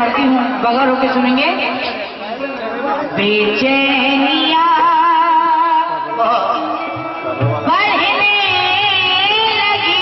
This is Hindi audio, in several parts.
करती हूँ, बगैर होके सुनेंगे। बेचैनिया बढ़ने लगी,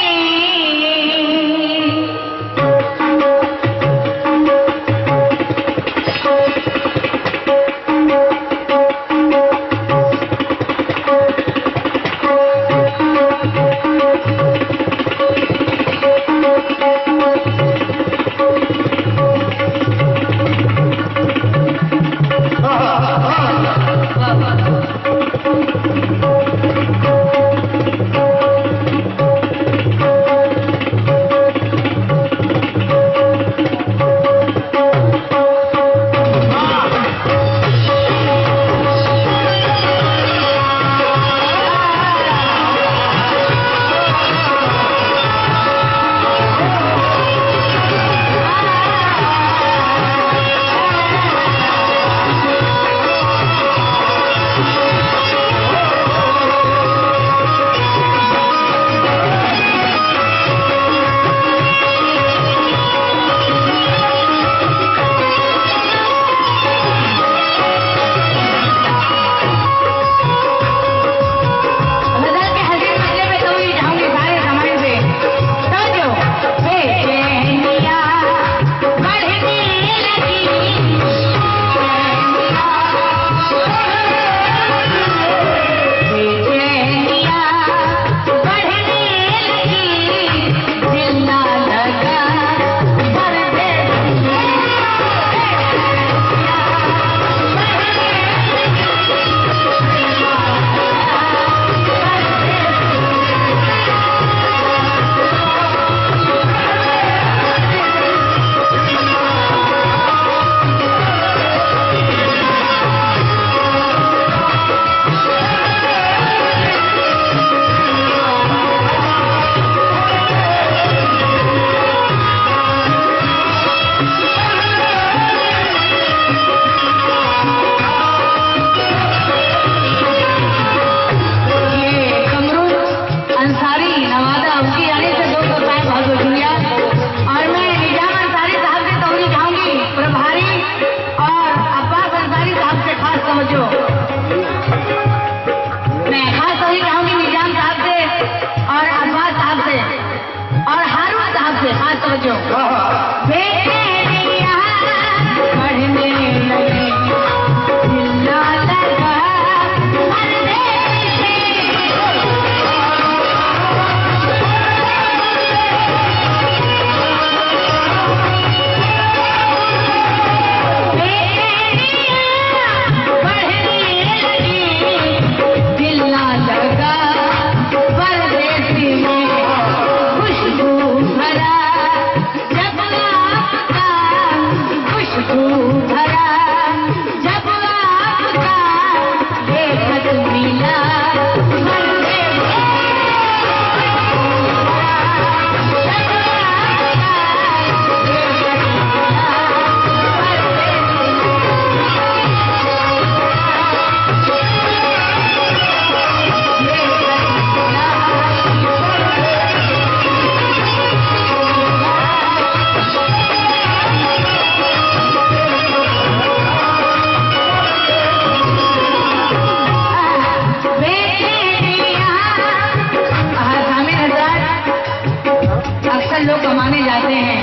लोग कमाने जाते हैं,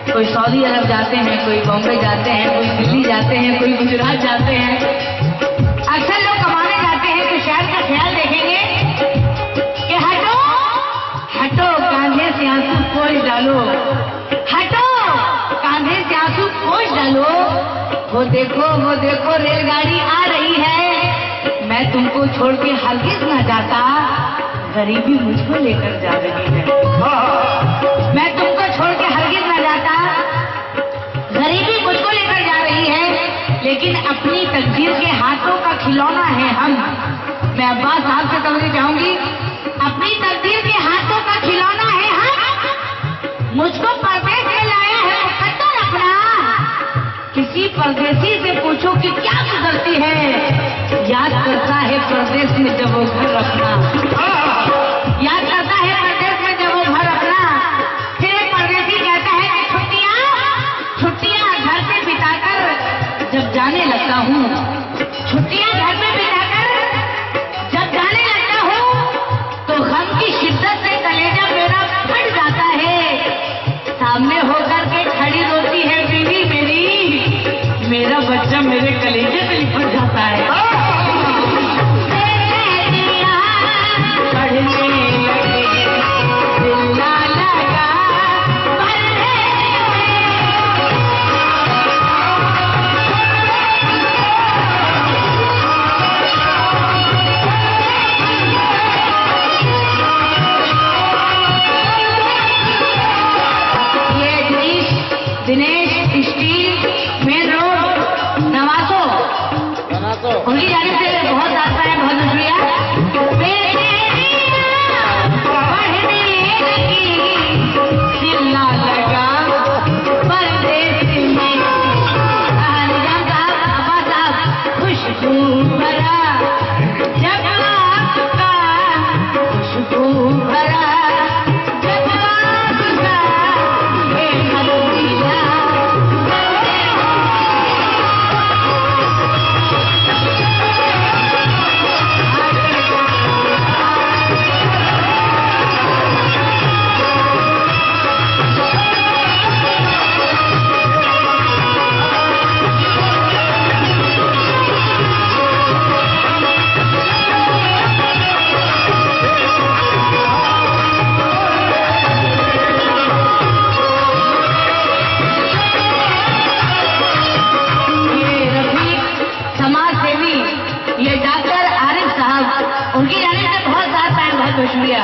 कोई सऊदी अरब जाते हैं, कोई बॉम्बे जाते हैं, कोई दिल्ली जाते हैं, कोई गुजरात जाते हैं। अक्सर लोग कमाने जाते हैं तो शहर का ख्याल देखेंगे कि हटो हटो कांधे से आंसू पोंछ डालो, हटो कांधे से आंसू पोंछ डालो। वो देखो रेलगाड़ी आ रही है, मैं तुमको छोड़ के हरगिज ना जाता, गरीबी मुझको लेकर जा रही है। मैं तुमको छोड़ के हरगिज ना जाता, गरीबी मुझको लेकर जा रही है। लेकिन अपनी तकदीर के हाथों का खिलौना है हम। मैं अब्बास साहब से कहना चाहूंगी, अपनी तकदीर के हाथों का खिलौना है हम। मुझको परदेश से लाया है मुकद्दर अपना। किसी परदेसी से पूछो कि क्या गुजरती है, याद करता है परदेश में जब वो घर अपना, याद करता है परदेश में जब वो घर अपना। फिर परदेसी कहता है कि छुट्टियां घर जब जाने लगता हूँ, छुट्टियां घर में बिताकर जब जाने लगता हूँ तो गम की शिद्दत से कलेजा मेरा फट जाता है। सामने होकर के खड़ी रोती है बीवी मेरी, मेरा बच्चा मेरे कलेजे से लिपट जाता है। दिनेश स्टील मेन रोड नवासो उनकी जाने से बहुत आता है, बहुत शुक्रिया। दिल ना लगा परदेस में, निजाम साहब, अब्बा साहब, खुशबू भरा जब आपका, खुशबू भरा उनकी जाने से बहुत साथ आए, बहुत शुक्रिया।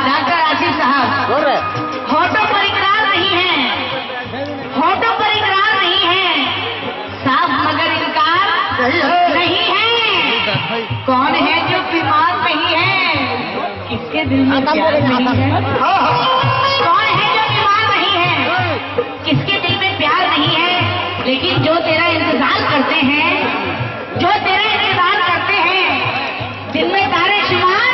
डॉक्टर आसिफ साहब, होठों पर इकरार नहीं है, होठों पर इकरार नहीं है, साफ मगर इनकार नहीं है। कौन है जो बीमार नहीं है, किसके दिल में प्यार नहीं है? कौन है जो बीमार नहीं है, किसके दिल में प्यार नहीं है? लेकिन जो तेरा इंतजार करते हैं, जो तेरा इंतजार करते हैं, दिन में तारे शुमार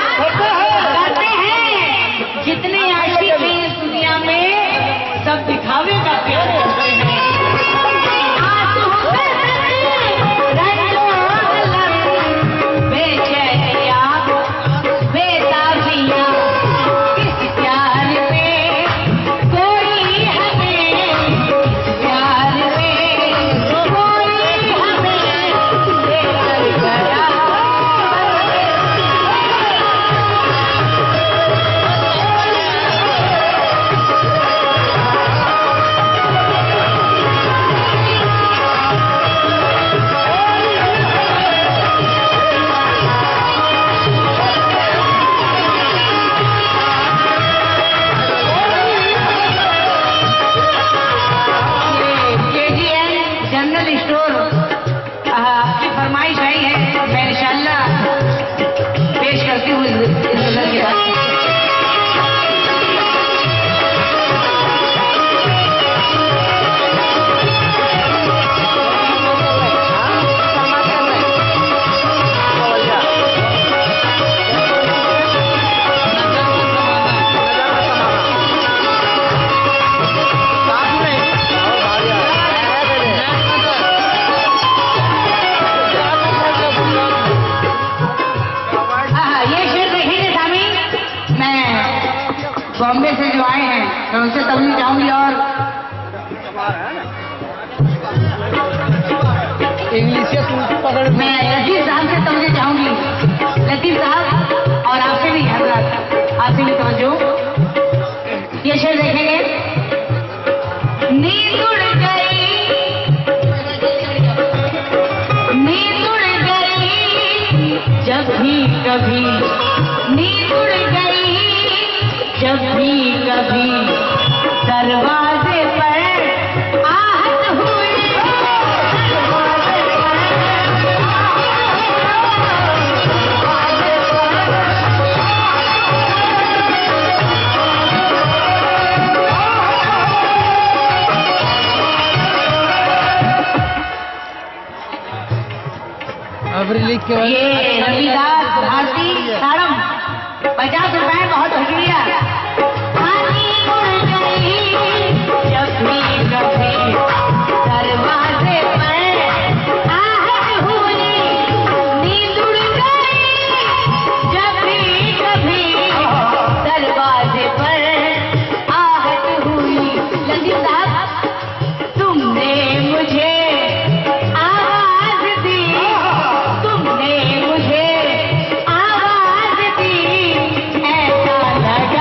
करते हैं, जितने आशिक हैं इस दुनिया में सब दिखावे का प्यार करते हैं। स्टोर आपकी फरमाइश आई है, मैं इंशाल्लाह पेश करती हूँ इस गजल के बाद। बॉम्बे से जो आए हैं मैं उनसे तभी जाऊंगी और इंग्लिश पकड़ मैं लतीफ साहब से तभी जाऊंगी। लतीफ साहब और आपसे भी हजरत, आपसे भी तवज्जो। ये शेर देखेंगे। नींद उड़ गई, नींद उड़ गई जब भी कभी, नींद उड़ गई जब भी कभी दरवाजे पर आहट हुई, अब लिख के ये रविदास भारती साड़म 50 रुपए, बहुत शुक्रिया। जब भी कभी दरवाजे पर आहट हुई, नींद उड़ गई जब भी कभी दरवाजे पर आहट हुई। लतीफ साहब तुमने मुझे आवाज दी, तुमने मुझे आवाज दी, ऐसा लगा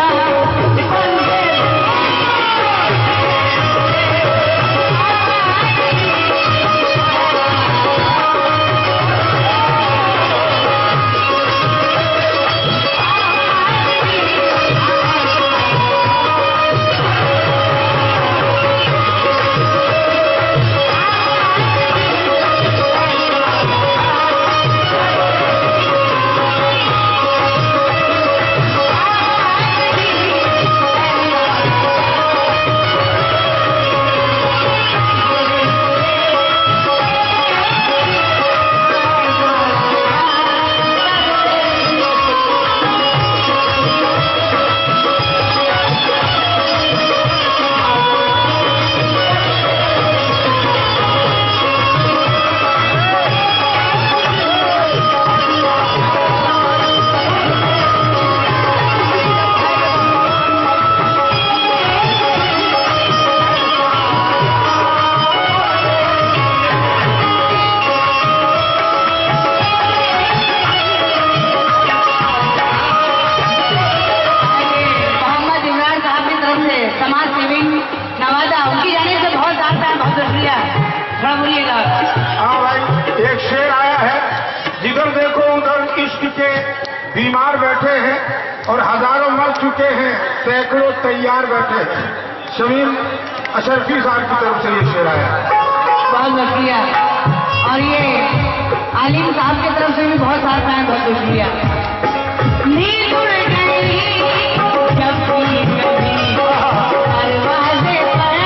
बीमार बैठे हैं और हजारों मर चुके हैं, सैकड़ों तैयार बैठे हैं। शमीम अशरफी साहब की तरफ से ये शेर आया। बहुत शुक्रिया। और ये आलिम साहब की तरफ से भी बहुत सारा है, बहुत शुक्रिया। नींद उड़ गई जब भी कभी दरवाजे पर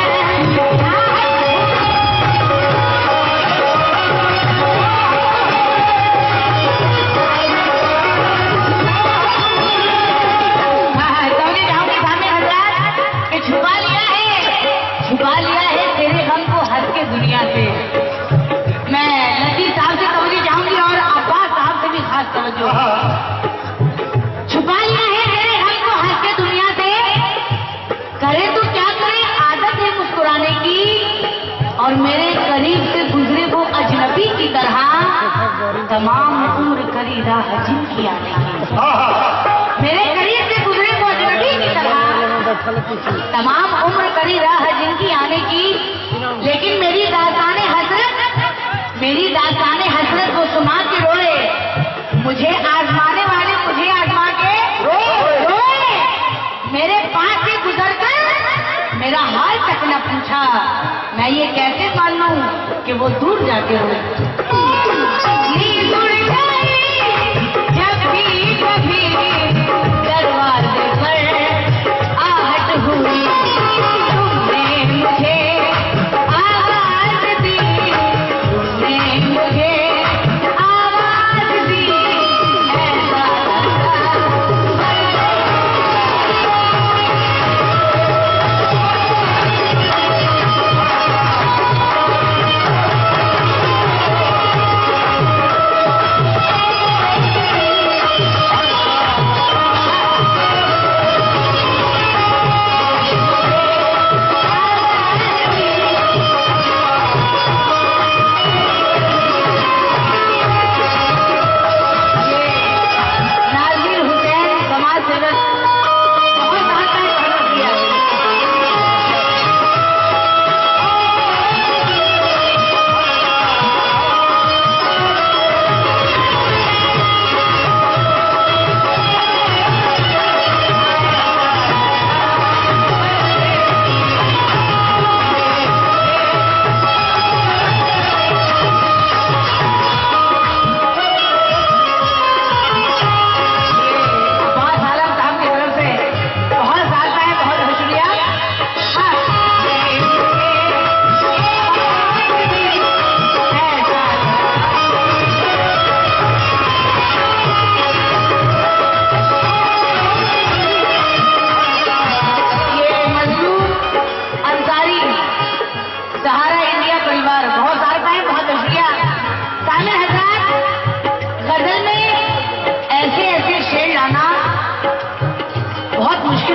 छुपा लिया है तेरे गम को हंस के दुनिया से। मैं लतीफ साहब से तवज्जो चाहूंगी और अब्बास साहब से भी खास तवज्जो। छुपा लिया है तेरे गम को हंस के दुनिया से, करे तो क्या करे आदत है मुस्कुराने की, और मेरे करीब से गुजरे वो अजनबी की तरह, तमाम उम्र करी राह जिनकी आने की। मेरे करीब से गुजरे वो अजनबी की तरह, तमाम उम्र करी राह जिनकी आने की, लेकिन मेरी दास्ताने हसरत वो सुना के रोए, मुझे आजमाने वाले मुझे आजमा के रोए, मेरे पास से गुजर कर मेरा हाल तक न पूछा, मैं ये कैसे मान लूं कि वो दूर जाके हो। नींद उड़ गई जब भी कभी दरवाजे पर आहट हुई, तुमने मुझे आवाज दी, तुमने मुझे आवाज दी, ऐसा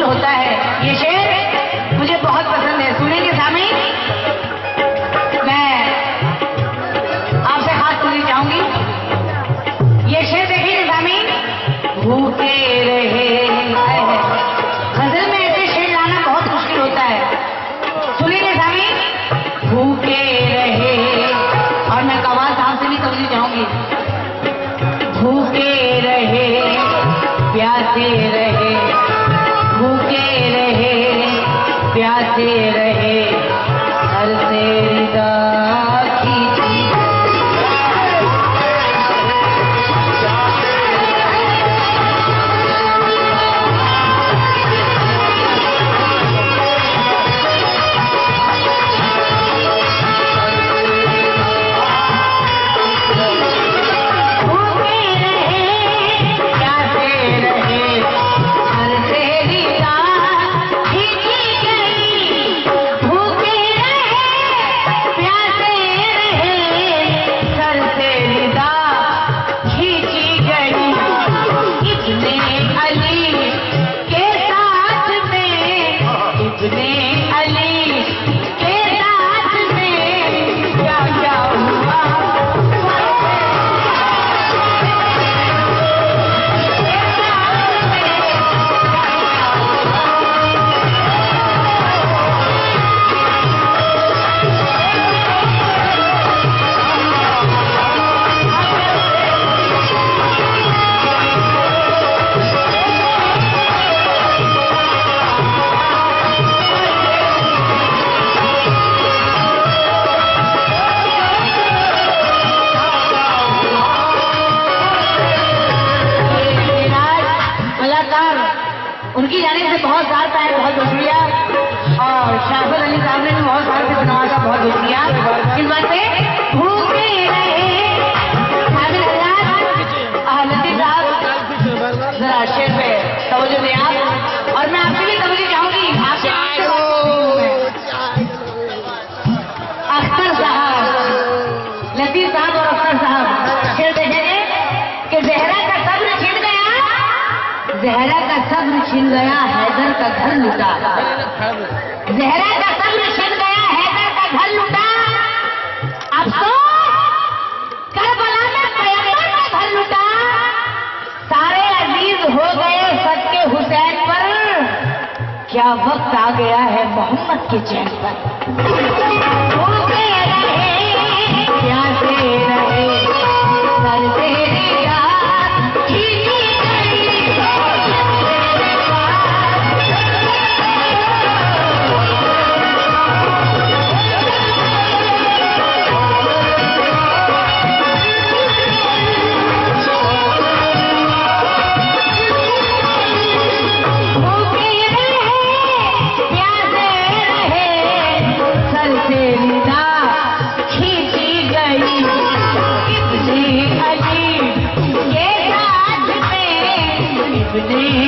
होता है। ये शेर मुझे बहुत पसंद है, सुनेंगे सामने। मैं आपसे खास सुननी चाहूंगी ये शेर, देखिए सामने। भूखे रहे, गजल में ऐसे शेर लाना बहुत मुश्किल होता है, सुनेंगे सामने। भूखे रहे, और मैं कवाल साहब से भी समझनी चाहूंगी। भूखे रहे, प्यासे रहे, भूखे रहे, प्यासे रहे, हर से रिदा कीजिए। उनकी जाने से बहुत साल है, बहुत शुक्रिया। और शाफर अली साहब ने भी बहुत साल से बनवाया, बहुत शुक्रिया इस बात पे। भूखे रहे लतीफ साहब, जरा शेर पे तवज्जो दें आप, और मैं आपसे भी तवज्जो चाहूंगी। अख्तर साहब, लतीफ साहब और अख्तर साहब शेर देखेंगे कि जहरा का सब्र छिड़ गया, जहरा का सब्र छिन गया, हैदर का घर लुटा। जहरा का सब्र छिन गया, हैदर का घर लुटा। अफसोस करबला में पैगंबर का घर लुटा। सारे अजीज हो गए सदके हुसैन पर, क्या वक्त आ गया है मोहम्मद के चैन पर। भूखे रहे, प्यासे रहे, सर से रिदा खींची गई। अपने